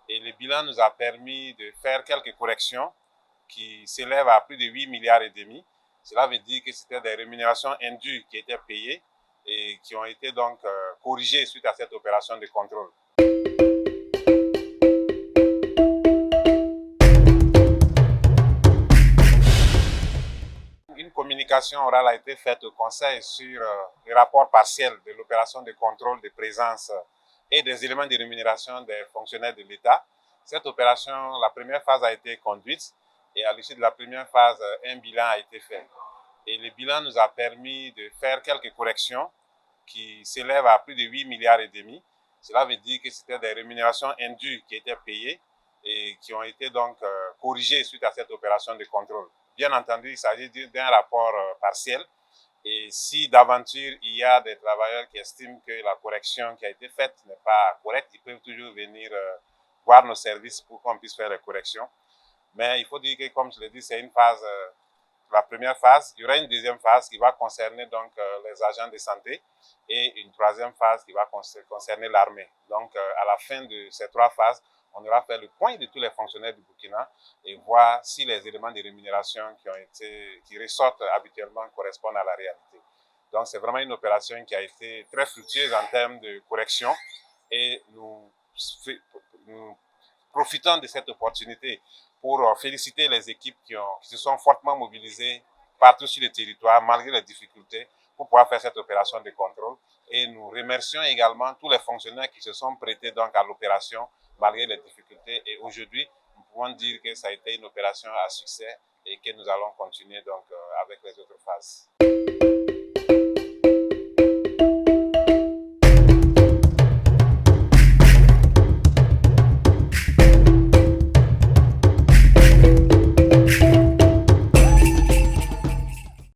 Et le bilan nous a permis de faire quelques corrections qui s'élèvent à plus de 8 milliards et demi. Cela veut dire que c'était des rémunérations indues qui étaient payées et qui ont été donc corrigées suite à cette opération de contrôle. Une communication orale a été faite au Conseil sur le rapport partiel de l'opération de contrôle de présence et des éléments de rémunération des fonctionnaires de l'État. Cette opération, la première phase a été conduite et à l'issue de la première phase, un bilan a été fait. Et le bilan nous a permis de faire quelques corrections qui s'élèvent à plus de 8 milliards et demi. Cela veut dire que c'était des rémunérations indues qui étaient payées et qui ont été donc corrigées suite à cette opération de contrôle. Bien entendu, il s'agit d'un rapport partiel. Et si d'aventure il y a des travailleurs qui estiment que la correction qui a été faite n'est pas correcte, ils peuvent toujours venir voir nos services pour qu'on puisse faire les corrections. Mais il faut dire que, comme je l'ai dit, c'est une phase, la première phase. Il y aura une deuxième phase qui va concerner donc les agents de santé et une troisième phase qui va concerner l'armée. Donc, à la fin de ces trois phases, on aura fait le point de tous les fonctionnaires du Burkina et voir si les éléments de rémunération qui ressortent habituellement correspondent à la réalité. Donc, c'est vraiment une opération qui a été très fructueuse en termes de correction et nous profitons de cette opportunité pour féliciter les équipes qui se sont fortement mobilisées partout sur le territoire, malgré les difficultés, pour pouvoir faire cette opération de contrôle. Et nous remercions également tous les fonctionnaires qui se sont prêtés donc à l'opération, malgré les difficultés. Et aujourd'hui, nous pouvons dire que ça a été une opération à succès et que nous allons continuer donc avec les autres phases.